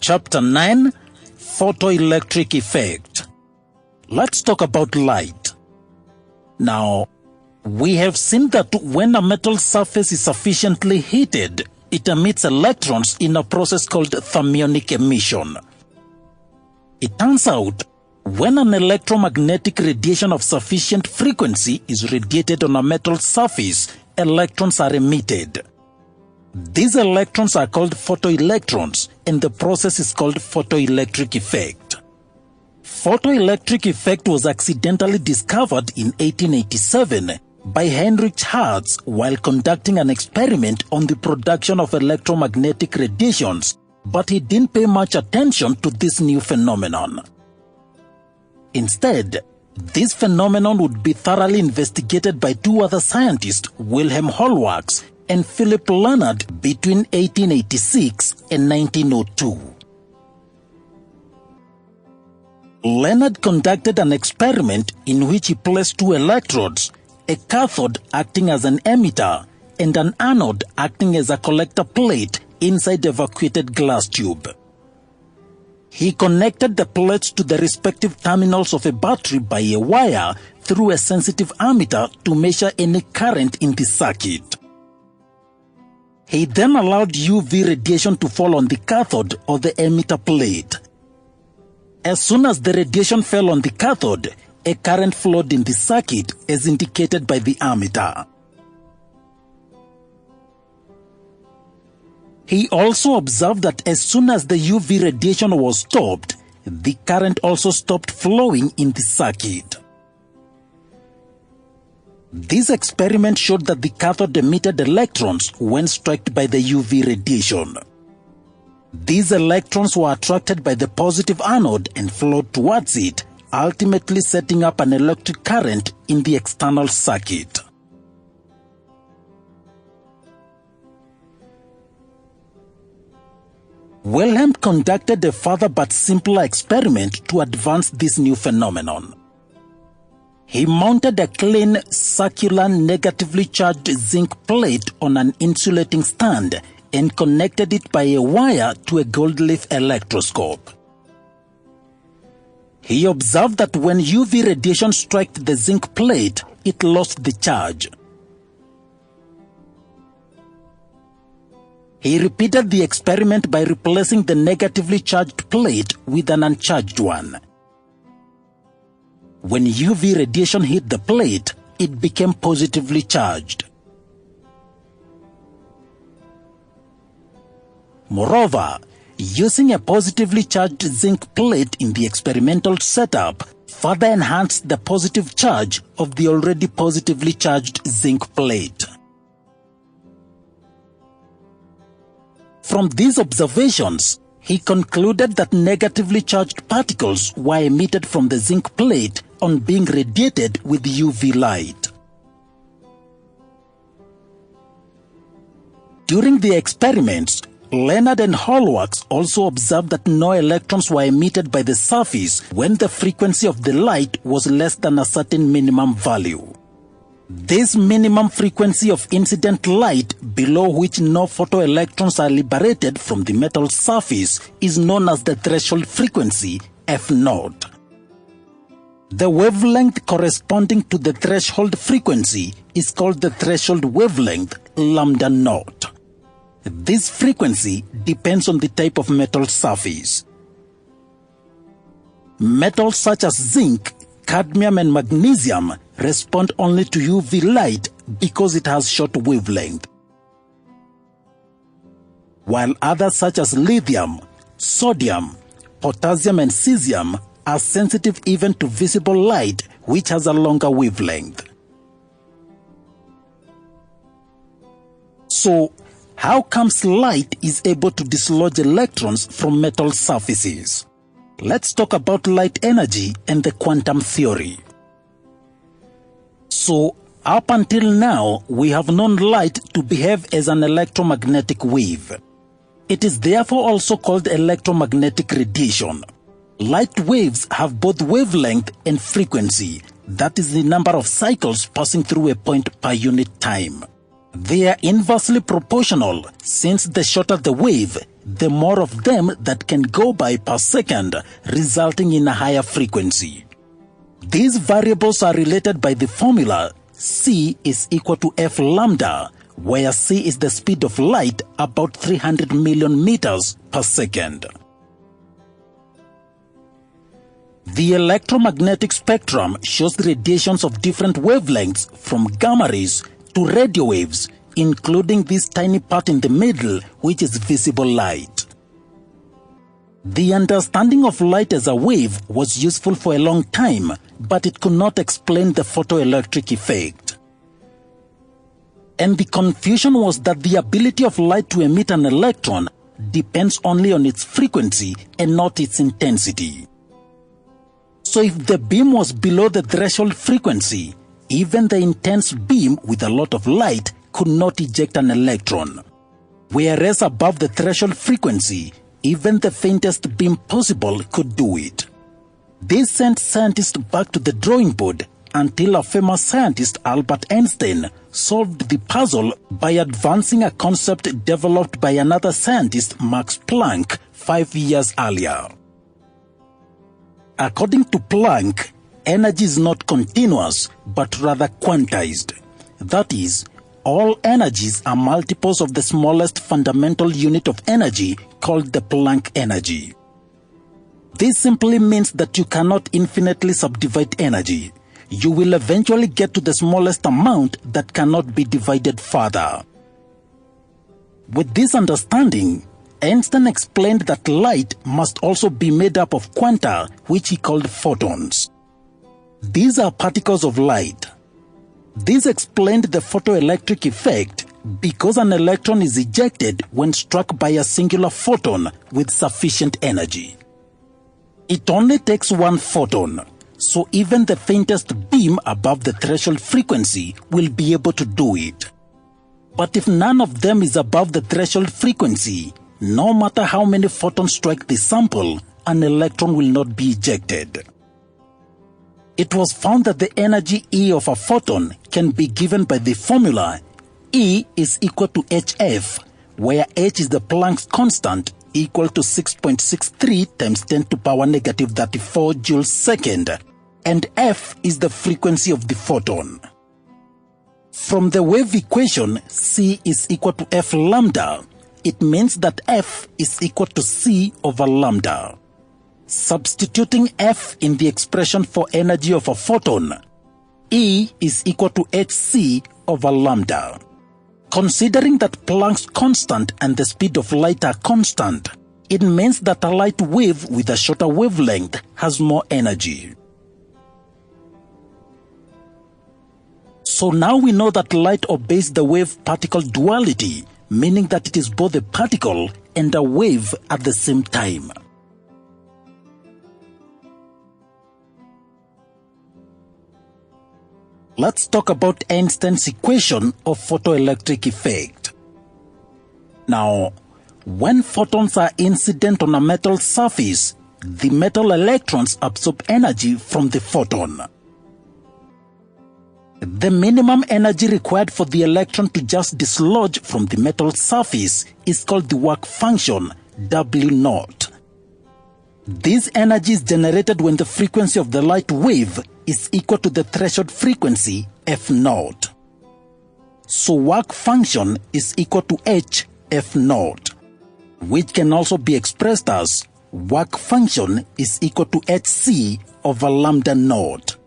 Chapter 9, Photoelectric Effect. Let's talk about light. Now, we have seen that when a metal surface is sufficiently heated, it emits electrons in a process called thermionic emission. It turns out, when an electromagnetic radiation of sufficient frequency is radiated on a metal surface, electrons are emitted. These electrons are called photoelectrons, and the process is called photoelectric effect. Photoelectric effect was accidentally discovered in 1887 by Heinrich Hertz while conducting an experiment on the production of electromagnetic radiations, but he didn't pay much attention to this new phenomenon. Instead, this phenomenon would be thoroughly investigated by two other scientists, Wilhelm Hallwachs and Philipp Lenard, between 1886 and 1902. Lenard conducted an experiment in which he placed two electrodes, a cathode acting as an emitter and an anode acting as a collector plate inside a vacuated glass tube. He connected the plates to the respective terminals of a battery by a wire through a sensitive ammeter to measure any current in the circuit. He then allowed UV radiation to fall on the cathode or the emitter plate. As soon as the radiation fell on the cathode, a current flowed in the circuit as indicated by the ammeter. He also observed that as soon as the UV radiation was stopped, the current also stopped flowing in the circuit. This experiment showed that the cathode emitted electrons when struck by the UV radiation. These electrons were attracted by the positive anode and flowed towards it, ultimately setting up an electric current in the external circuit. Wilhelm conducted a further but simpler experiment to advance this new phenomenon. He mounted a clean, circular, negatively charged zinc plate on an insulating stand and connected it by a wire to a gold leaf electroscope. He observed that when UV radiation struck the zinc plate, it lost the charge. He repeated the experiment by replacing the negatively charged plate with an uncharged one. When UV radiation hit the plate, it became positively charged. Moreover, using a positively charged zinc plate in the experimental setup further enhanced the positive charge of the already positively charged zinc plate. From these observations, he concluded that negatively charged particles were emitted from the zinc plate on being radiated with UV light. During the experiments, Lenard and Hallwachs also observed that no electrons were emitted by the surface when the frequency of the light was less than a certain minimum value. This minimum frequency of incident light below which no photoelectrons are liberated from the metal surface is known as the threshold frequency, F0. The wavelength corresponding to the threshold frequency is called the threshold wavelength, lambda naught. This frequency depends on the type of metal surface. Metals such as zinc, cadmium and magnesium respond only to UV light because it has short wavelength, while others such as lithium, sodium, potassium and cesium are sensitive even to visible light which has a longer wavelength. So, how comes light is able to dislodge electrons from metal surfaces? Let's talk about light energy and the quantum theory. So, up until now, we have known light to behave as an electromagnetic wave. It is therefore also called electromagnetic radiation. Light waves have both wavelength and frequency, that is the number of cycles passing through a point per unit time. They are inversely proportional, since the shorter the wave, the more of them that can go by per second, resulting in a higher frequency. These variables are related by the formula c is equal to f lambda, where c is the speed of light, about 300 million meters per second. The electromagnetic spectrum shows the radiations of different wavelengths from gamma rays to radio waves, including this tiny part in the middle, which is visible light. The understanding of light as a wave was useful for a long time, but it could not explain the photoelectric effect. And the confusion was that the ability of light to emit an electron depends only on its frequency and not its intensity. So if the beam was below the threshold frequency, even the intense beam with a lot of light could not eject an electron. Whereas above the threshold frequency, even the faintest beam possible could do it. This sent scientists back to the drawing board until a famous scientist, Albert Einstein, solved the puzzle by advancing a concept developed by another scientist, Max Planck, 5 years earlier. According to Planck, energy is not continuous, but rather quantized. That is, all energies are multiples of the smallest fundamental unit of energy, called the Planck energy. This simply means that you cannot infinitely subdivide energy. You will eventually get to the smallest amount that cannot be divided further. With this understanding, Einstein explained that light must also be made up of quanta, which he called photons. These are particles of light. This explained the photoelectric effect because an electron is ejected when struck by a singular photon with sufficient energy. It only takes one photon, so even the faintest beam above the threshold frequency will be able to do it. But if none of them is above the threshold frequency, no matter how many photons strike the sample, an electron will not be ejected. It was found that the energy E of a photon can be given by the formula E is equal to hf, where h is the Planck's constant, equal to 6.63 times 10 to power negative 34 joules second, and f is the frequency of the photon. From the wave equation C is equal to f lambda, it means that f is equal to c over lambda. Substituting f in the expression for energy of a photon, E is equal to hc over lambda. Considering that Planck's constant and the speed of light are constant, it means that a light wave with a shorter wavelength has more energy. So now we know that light obeys the wave-particle duality, meaning that it is both a particle and a wave at the same time. Let's talk about Einstein's equation of photoelectric effect. Now, when photons are incident on a metal surface, the metal electrons absorb energy from the photon. The minimum energy required for the electron to just dislodge from the metal surface is called the work function, W0. This energy is generated when the frequency of the light wave is equal to the threshold frequency, F0. So work function is equal to h F0, which can also be expressed as work function is equal to hc over lambda naught.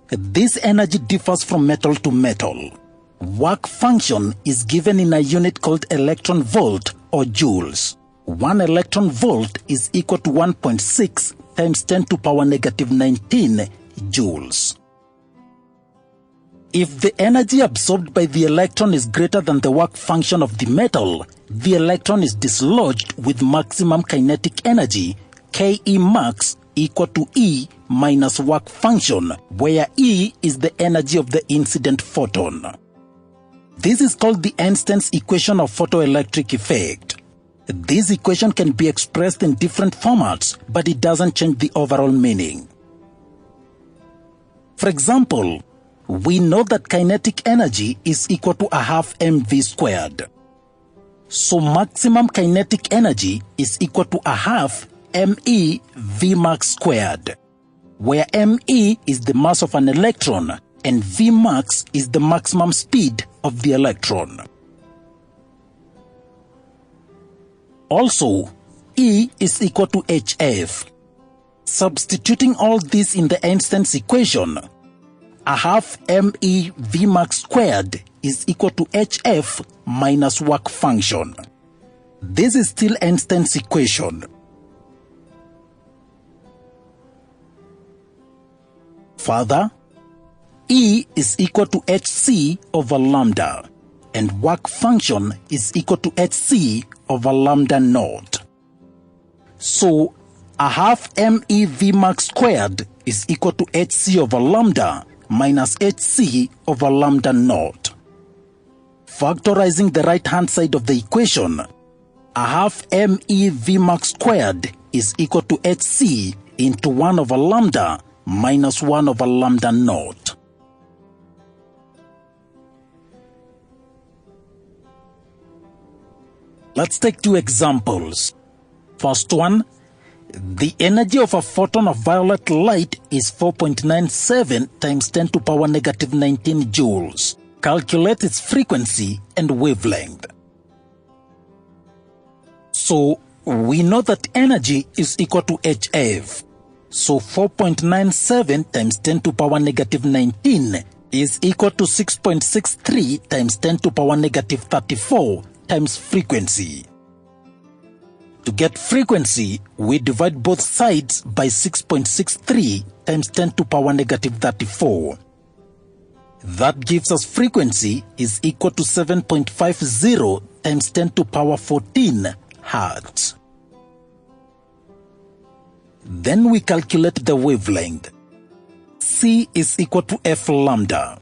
This energy differs from metal to metal. Work function is given in a unit called electron volt or joules. 1 electron volt is equal to 1.6 times 10 to power negative 19 joules. If the energy absorbed by the electron is greater than the work function of the metal, the electron is dislodged with maximum kinetic energy, Ke max equal to E minus work function, where E is the energy of the incident photon. This is called the Einstein's equation of photoelectric effect. This equation can be expressed in different formats, but it doesn't change the overall meaning. For example, we know that kinetic energy is equal to a half mv squared. So maximum kinetic energy is equal to a half me Vmax squared, where me is the mass of an electron and Vmax is the maximum speed of the electron. Also, E is equal to hf. Substituting all this in the Einstein's equation, a half me Vmax squared is equal to hf minus work function. This is still Einstein's equation. Further, E is equal to hc over lambda, and work function is equal to hc over lambda naught. So, a half me Vmax squared is equal to hc over lambda minus hc over lambda naught. Factorizing the right-hand side of the equation, a half me Vmax squared is equal to hc into 1 over lambda minus 1 over lambda naught. Let's take two examples. First one, the energy of a photon of violet light is 4.97 times 10 to power negative 19 joules. Calculate its frequency and wavelength. So, we know that energy is equal to hf. So 4.97 times 10 to power negative 19 is equal to 6.63 times 10 to power negative 34 times frequency. To get frequency, we divide both sides by 6.63 times 10 to power negative 34. That gives us frequency is equal to 7.50 times 10 to power 14 Hertz. Then we calculate the wavelength. C is equal to f lambda.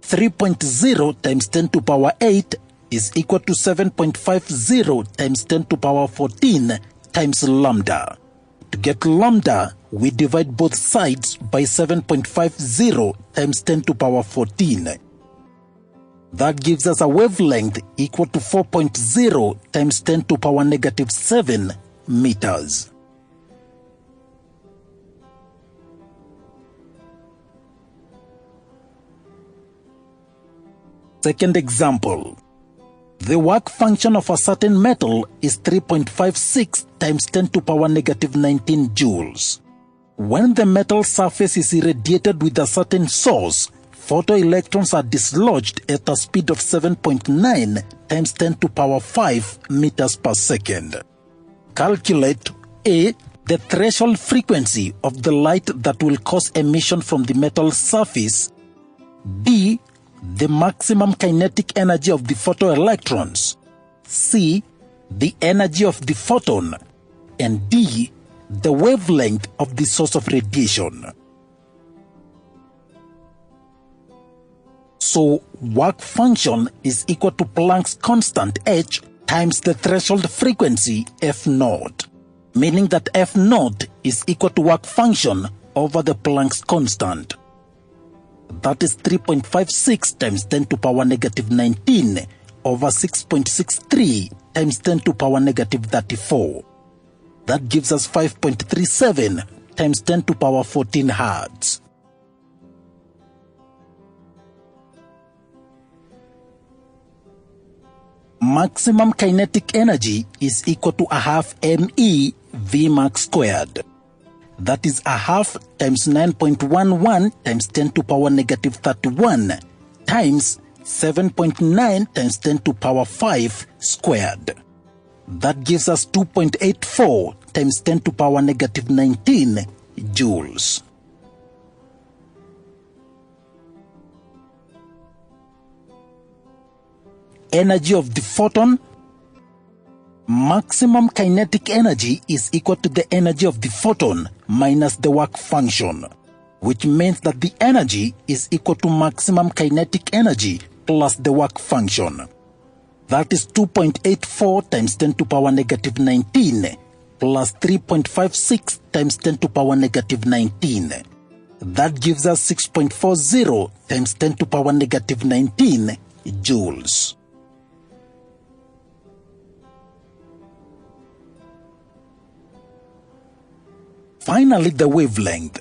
3.0 times 10 to power 8 is equal to 7.50 times 10 to power 14 times lambda. To get lambda, we divide both sides by 7.50 times 10 to power 14. That gives us a wavelength equal to 4.0 times 10 to power negative 7 meters. Second example. The work function of a certain metal is 3.56 times 10 to power negative 19 joules. When the metal surface is irradiated with a certain source, photoelectrons are dislodged at a speed of 7.9 times 10 to power 5 meters per second. Calculate A. The threshold frequency of the light that will cause emission from the metal surface. B. The maximum kinetic energy of the photoelectrons. C. The energy of the photon. And D. The wavelength of the source of radiation. So, work function is equal to Planck's constant h times the threshold frequency f0, meaning that f0 is equal to work function over the Planck's constant. That is 3.56 times 10 to power negative 19 over 6.63 times 10 to power negative 34. That gives us 5.37 times 10 to power 14 Hertz. Maximum kinetic energy is equal to a half me Vmax squared. That is a half times 9.11 times 10 to power negative 31 times 7.9 times 10 to power 5 squared. That gives us 2.84 times 10 to power negative 19 joules. Energy of the photon. Maximum kinetic energy is equal to the energy of the photon minus the work function, which means that the energy is equal to maximum kinetic energy plus the work function. That is 2.84 times 10 to power negative 19 plus 3.56 times 10 to power negative 19. That gives us 6.40 times 10 to power negative 19 joules. Finally, the wavelength.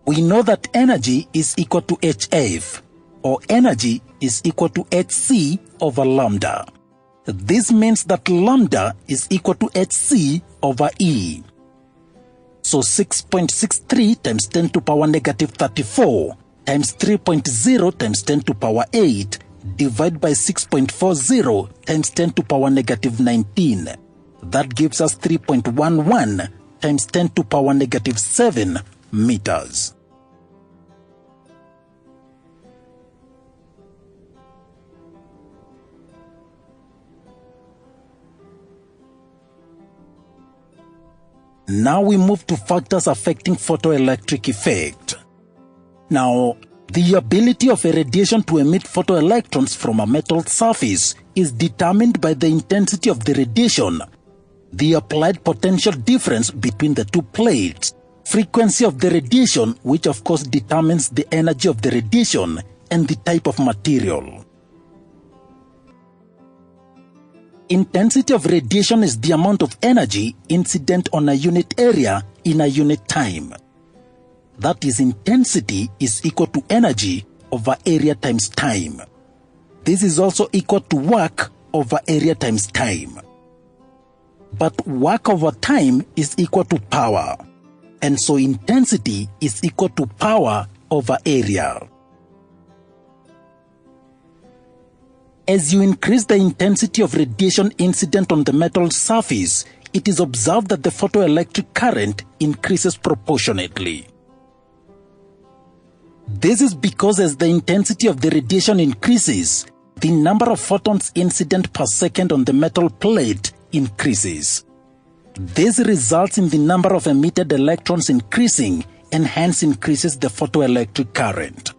We know that energy is equal to HF, or energy is equal to hc over lambda. This means that lambda is equal to hc over E. So 6.63 times 10 to power negative 34 times 3.0 times 10 to power 8 divided by 6.40 times 10 to power negative 19. That gives us 3.11 times 10 to power negative 7 meters. Now we move to factors affecting photoelectric effect. Now, the ability of a radiation to emit photoelectrons from a metal surface is determined by the intensity of the radiation, the applied potential difference between the two plates, frequency of the radiation, which of course determines the energy of the radiation, and the type of material. Intensity of radiation is the amount of energy incident on a unit area in a unit time. That is, intensity is equal to energy over area times time. This is also equal to work over area times time. But work over time is equal to power, and so intensity is equal to power over area. As you increase the intensity of radiation incident on the metal surface, it is observed that the photoelectric current increases proportionately. This is because as the intensity of the radiation increases, the number of photons incident per second on the metal plate increases. This results in the number of emitted electrons increasing and hence increases the photoelectric current.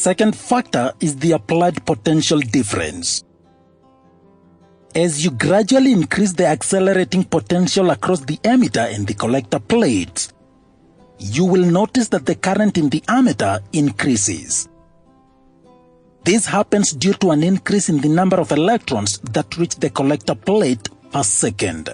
Second factor is the applied potential difference. As you gradually increase the accelerating potential across the emitter and the collector plates, you will notice that the current in the ammeter increases. This happens due to an increase in the number of electrons that reach the collector plate per second.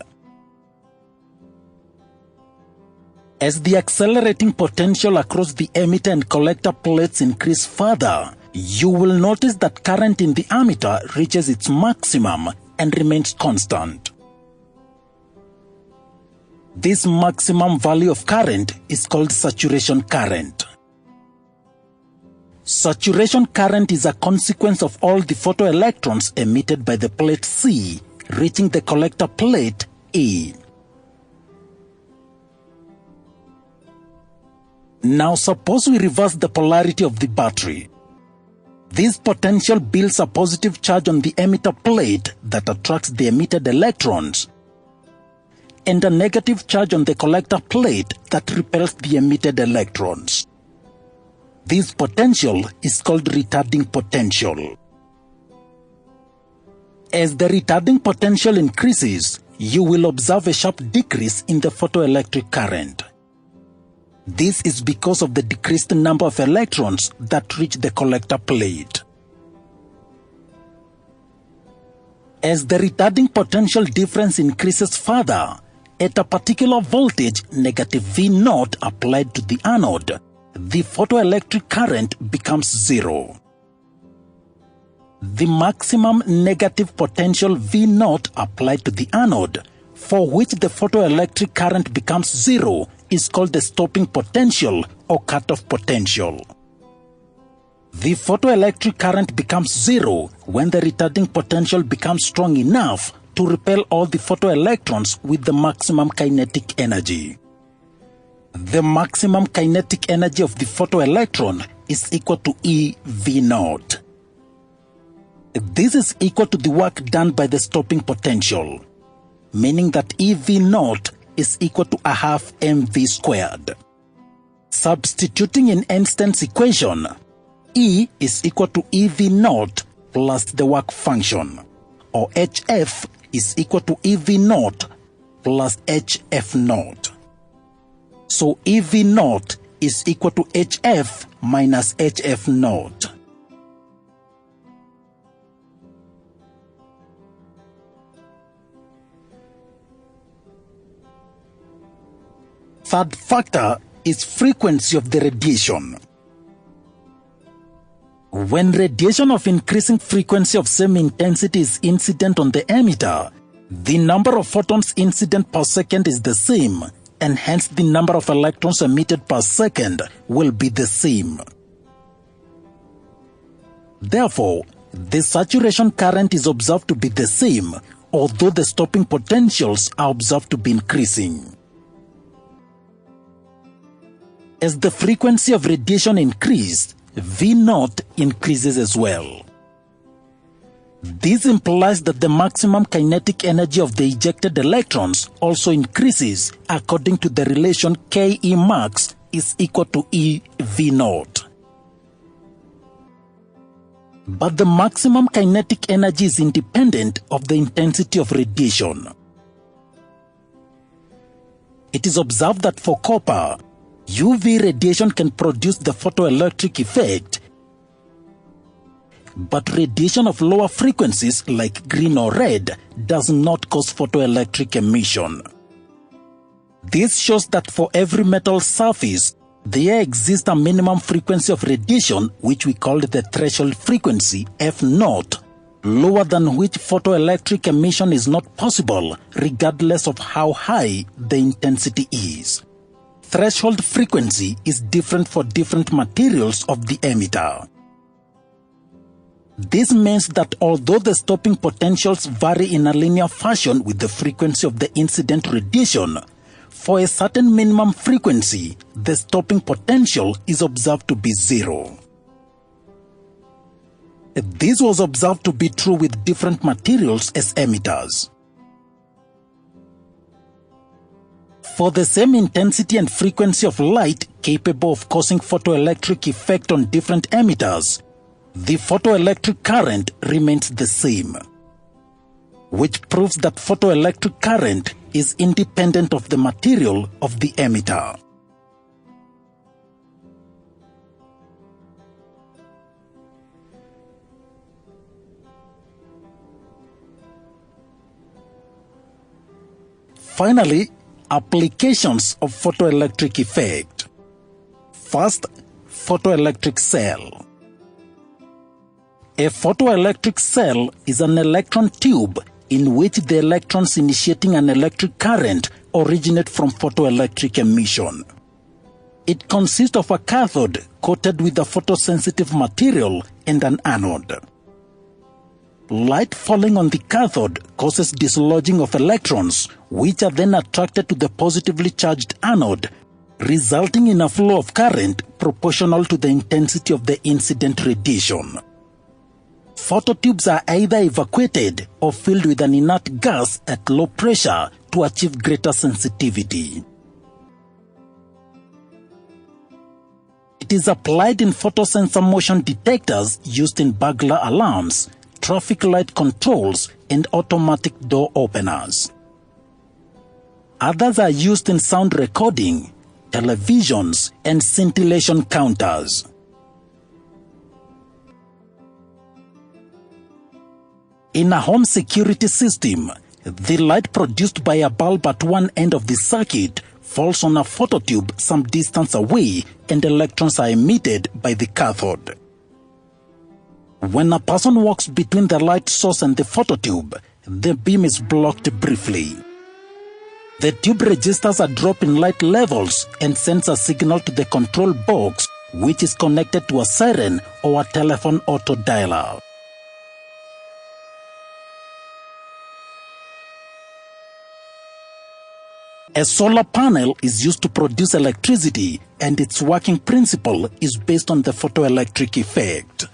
As the accelerating potential across the emitter and collector plates increase further, you will notice that current in the ammeter reaches its maximum and remains constant. This maximum value of current is called saturation current. Saturation current is a consequence of all the photoelectrons emitted by the plate C reaching the collector plate E. Now suppose we reverse the polarity of the battery. This potential builds a positive charge on the emitter plate that attracts the emitted electrons, and a negative charge on the collector plate that repels the emitted electrons. This potential is called retarding potential. As the retarding potential increases, you will observe a sharp decrease in the photoelectric current. This is because of the decreased number of electrons that reach the collector plate. As the retarding potential difference increases further, at a particular voltage, negative V0 applied to the anode, the photoelectric current becomes zero. The maximum negative potential V0 applied to the anode, for which the photoelectric current becomes zero, is called the stopping potential or cutoff potential. The photoelectric current becomes zero when the retarding potential becomes strong enough to repel all the photoelectrons with the maximum kinetic energy. The maximum kinetic energy of the photoelectron is equal to eV0. This is equal to the work done by the stopping potential, meaning that eV0 is equal to a half mv squared. Substituting in Einstein's equation, E is equal to eV0 plus the work function, or HF is equal to EV naught plus HF naught. So EV naught is equal to HF minus HF naught. Third factor is frequency of the radiation. When radiation of increasing frequency of same intensity is incident on the emitter, the number of photons incident per second is the same, and hence the number of electrons emitted per second will be the same. Therefore, the saturation current is observed to be the same, although the stopping potentials are observed to be increasing. As the frequency of radiation increased, V naught increases as well. This implies that the maximum kinetic energy of the ejected electrons also increases according to the relation Ke max is equal to EV naught. But the maximum kinetic energy is independent of the intensity of radiation. It is observed that for copper, UV radiation can produce the photoelectric effect, but radiation of lower frequencies like green or red does not cause photoelectric emission. This shows that for every metal surface, there exists a minimum frequency of radiation which we call the threshold frequency F naught, lower than which photoelectric emission is not possible regardless of how high the intensity is. Threshold frequency is different for different materials of the emitter. This means that although the stopping potentials vary in a linear fashion with the frequency of the incident radiation, for a certain minimum frequency, the stopping potential is observed to be zero. This was observed to be true with different materials as emitters. For the same intensity and frequency of light capable of causing photoelectric effect on different emitters, the photoelectric current remains the same, which proves that photoelectric current is independent of the material of the emitter. Finally, applications of photoelectric effect. First, photoelectric cell. A photoelectric cell is an electron tube in which the electrons initiating an electric current originate from photoelectric emission. It consists of a cathode coated with a photosensitive material and an anode. Light falling on the cathode causes dislodging of electrons, which are then attracted to the positively charged anode, resulting in a flow of current proportional to the intensity of the incident radiation. Phototubes are either evacuated or filled with an inert gas at low pressure to achieve greater sensitivity. It is applied in photosensor motion detectors used in burglar alarms, traffic light controls, and automatic door openers. Others are used in sound recording, televisions, and scintillation counters. In a home security system, the light produced by a bulb at one end of the circuit falls on a phototube some distance away, and electrons are emitted by the cathode. When a person walks between the light source and the phototube, the beam is blocked briefly. The tube registers a drop in light levels and sends a signal to the control box, which is connected to a siren or a telephone auto dialer. A solar panel is used to produce electricity, and its working principle is based on the photoelectric effect.